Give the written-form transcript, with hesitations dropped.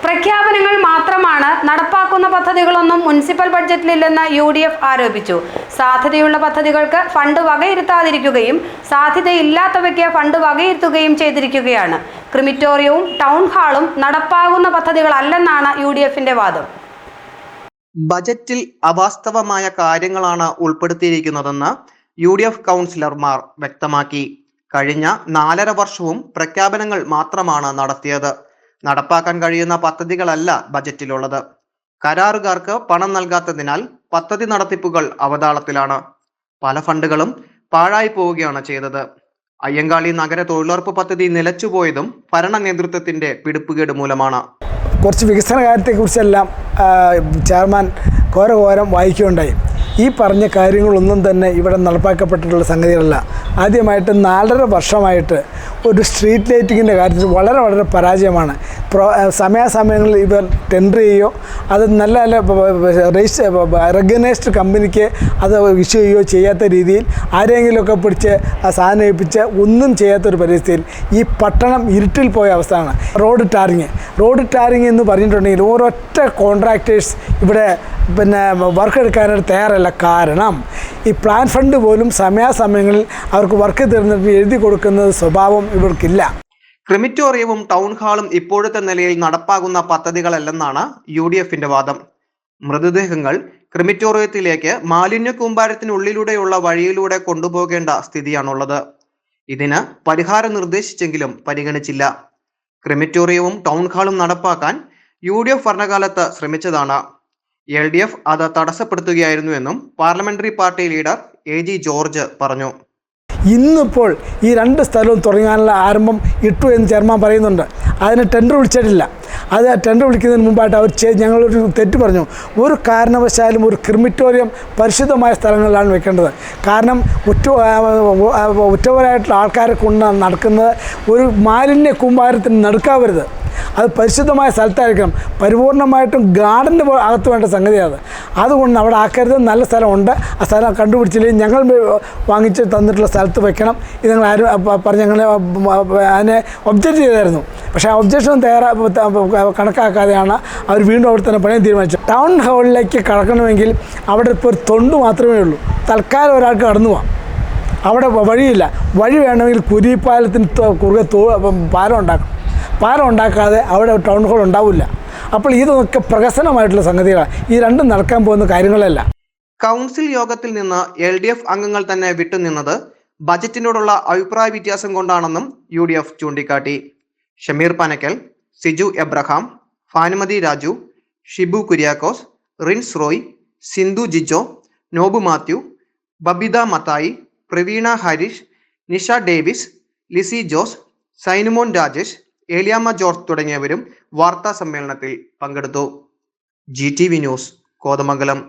പ്രഖ്യാപനങ്ങൾ മാത്രമാണ്, നടപ്പാക്കുന്ന പദ്ധതികളൊന്നും മുനിസിപ്പൽ ബഡ്ജറ്റിലില്ലെന്ന് UDF ആരോപിച്ചു. സാധ്യതയുള്ള പദ്ധതികൾക്ക് ഫണ്ട് വകയിരുത്താതിരിക്കുകയും സാധ്യതയില്ലാത്തവയ്ക്ക് ഫണ്ട് വകയിരുത്തുകയും ചെയ്തിരിക്കുകയാണ്. ക്രിമിറ്റോറിയവും ടൗൺ ഹാളും നടപ്പാകുന്ന പദ്ധതികളല്ലെന്നാണ് UDFന്റെ വാദം. ബജറ്റിൽ അവാസ്തവമായ കാര്യങ്ങളാണ് ഉൾപ്പെടുത്തിയിരിക്കുന്നതെന്ന് UDF കൗൺസിലർമാർ വ്യക്തമാക്കി. കഴിഞ്ഞ 4.5 വർഷവും പ്രഖ്യാപനങ്ങൾ മാത്രമാണ് നടത്തിയത്. നടപ്പാക്കാൻ കഴിയുന്ന പദ്ധതികളല്ല ബജറ്റിലുള്ളത്. കരാറുകാർക്ക് പണം നൽകാത്തതിനാൽ പദ്ധതി നടത്തിപ്പുകൾ അവതാളത്തിലാണ്. പല ഫണ്ടുകളും പാഴായി പോവുകയാണ് ചെയ്തത്. അയ്യങ്കാളി നഗര തൊഴിലുറപ്പ് പദ്ധതി നിലച്ചുപോയതും ഭരണ നേതൃത്വത്തിന്റെ പിടിപ്പുകേട് മൂലമാണ്. കുറച്ച് വികസന കാര്യത്തെക്കുറിച്ചെല്ലാം ചെയർമാൻ ഘോരം വായിക്കുകയുണ്ടായി. ഈ പറഞ്ഞ കാര്യങ്ങളൊന്നും തന്നെ ഇവിടെ നടപ്പാക്കപ്പെട്ടിട്ടുള്ള സംഗതികളല്ല. ആദ്യമായിട്ട് 4.5 വർഷമായിട്ട് ഒരു സ്ട്രീറ്റ് ലൈറ്റിങ്ങിൻ്റെ കാര്യത്തിൽ വളരെ പരാജയമാണ്. സമയാസമയങ്ങളിൽ ഇവർ ടെൻഡർ ചെയ്യുകയോ അത് നല്ല റെക്കഗ്നൈസ്ഡ് കമ്പനിക്ക് അത് ഇഷ്യൂ ചെയ്യുകയോ ചെയ്യാത്ത രീതിയിൽ ആരെങ്കിലുമൊക്കെ പിടിച്ച് ആ സാധനം ഏൽപ്പിച്ച് ഒന്നും ചെയ്യാത്തൊരു പരിസ്ഥിതിയിൽ ഈ പട്ടണം ഇരുട്ടിൽ പോയ അവസ്ഥയാണ്. റോഡ് ടാറിങ് എന്ന് പറഞ്ഞിട്ടുണ്ടെങ്കിൽ ഒരൊറ്റ കോൺട്രാക്ടേഴ്സ് ഇവിടെ വർക്ക് എടുക്കാനായിട്ട് തയ്യാറല്ല. കാരണം ഈ പ്ലാൻ ഫണ്ട് പോലും സമയാസമയങ്ങളിൽ അവർക്ക് വർക്ക് തീർന്നിട്ട് എഴുതി കൊടുക്കുന്നത് സ്വഭാവം ഇവർക്കില്ല. ക്രിമിറ്റോറിയവും ടൗൺ ഹാളും ഇപ്പോഴത്തെ നിലയിൽ നടപ്പാകുന്ന പദ്ധതികളല്ലെന്നാണ് UDFന്റെ വാദം. മൃതദേഹങ്ങൾ ക്രിമിറ്റോറിയത്തിലേക്ക് മാലിന്യ കൂമ്പാരത്തിനുള്ളിലൂടെയുള്ള വഴിയിലൂടെ കൊണ്ടുപോകേണ്ട സ്ഥിതിയാണുള്ളത്. ഇതിന് പരിഹാരം നിർദ്ദേശിച്ചെങ്കിലും പരിഗണിച്ചില്ല. ക്രിമിറ്റോറിയവും ടൗൺ ഹാളും നടപ്പാക്കാൻ UDF ഭരണകാലത്ത് ശ്രമിച്ചതാണ്. LDF അത് തടസ്സപ്പെടുത്തുകയായിരുന്നുവെന്നും parliamentary party leader AG George പറഞ്ഞു. ഇന്നിപ്പോൾ ഈ 2 സ്ഥലവും തുടങ്ങാനുള്ള ആരംഭം ഇട്ടു എന്ന് ചെയർമാൻ പറയുന്നുണ്ട്. അതിന് ടെൻഡർ വിളിച്ചിട്ടില്ല. അത് ടെൻഡർ വിളിക്കുന്നതിന് മുമ്പായിട്ട് അവർ ഞങ്ങളൊരു തെറ്റ് പറഞ്ഞു. ഒരു കാരണവശാലും ഒരു ക്രിമിറ്റോറിയം പരിശുദ്ധമായ സ്ഥലങ്ങളിലാണ് വെക്കേണ്ടത്. കാരണം ഉറ്റവരായിട്ടുള്ള ആൾക്കാരെ കൊണ്ട് നടക്കുന്നത് ഒരു മാലിന്യ കൂമ്പാരത്തിന് നടുക്കാവരുത്. അത് പരിശുദ്ധമായ സ്ഥലത്തായിരിക്കണം. പരിപൂർണമായിട്ടും ഗാർഡന് അകത്ത് വേണ്ട സംഗതിയാണ്. അതുകൊണ്ട് അവിടെ ആക്കരുത്. നല്ല സ്ഥലമുണ്ട്. ആ സ്ഥലം കണ്ടുപിടിച്ചില്ലെങ്കിൽ ഞങ്ങൾ വാങ്ങിച്ച് തന്നിട്ടുള്ള സ്ഥലത്ത് വെക്കണം. ഇത് ഞങ്ങൾ ആരും പറഞ്ഞ് ഞങ്ങളെ അതിനെ ഒബ്ജക്റ്റ് ചെയ്തായിരുന്നു. പക്ഷേ ആ ഒബ്ജക്ഷൻ കണക്കാക്കാതെയാണ് അവർ വീണ്ടും അവിടെ തന്നെ പണിയാൻ തീരുമാനിച്ചത്. ടൗൺ ഹാളിലേക്ക് കടക്കണമെങ്കിൽ അവിടെ ഇപ്പോൾ ഒരു തൊണ്ട് മാത്രമേ ഉള്ളൂ. തൽക്കാലം ഒരാൾക്ക് കടന്നു പോകാം. അവിടെ വഴിയില്ല. വഴി വേണമെങ്കിൽ കുരിപ്പാലത്തിന് കുറുകെ പാലം ഉണ്ടാക്കാതെ അവിടെ ടൗൺ ഹാൾ ഉണ്ടാവില്ല. അപ്പോൾ ഇതൊക്കെ പ്രഹസനമായിട്ടുള്ള സംഗതികളാണ്. ഈ രണ്ടും നടക്കാൻ പോകുന്ന കാര്യങ്ങളല്ല. കൗൺസിൽ യോഗത്തിൽ നിന്ന് LDF അംഗങ്ങൾ തന്നെ വിട്ടുനിന്നത് ബജറ്റിനോടുള്ള അഭിപ്രായ വ്യത്യാസം കൊണ്ടാണെന്നും UDF ചൂണ്ടിക്കാട്ടി. ഷമീർ പനക്കൽ, സിജു എബ്രഹാം, ഭാനുമതി രാജു, ഷിബു കുര്യാക്കോസ്, റിൻസ് റോയ്, സിന്ധു ജിജോ, നോബു മാത്യു, ബബിത മത്തായി, പ്രവീണ ഹരീഷ്, നിഷ ഡേവിസ്, ലിസി ജോസ്, സൈനുമോൻ രാജേഷ്, ഏലിയാമ്മ ജോർജ് തുടങ്ങിയവരും വാർത്താ സമ്മേളനത്തിൽ പങ്കെടുത്തു. GTV news, Kothamangalam.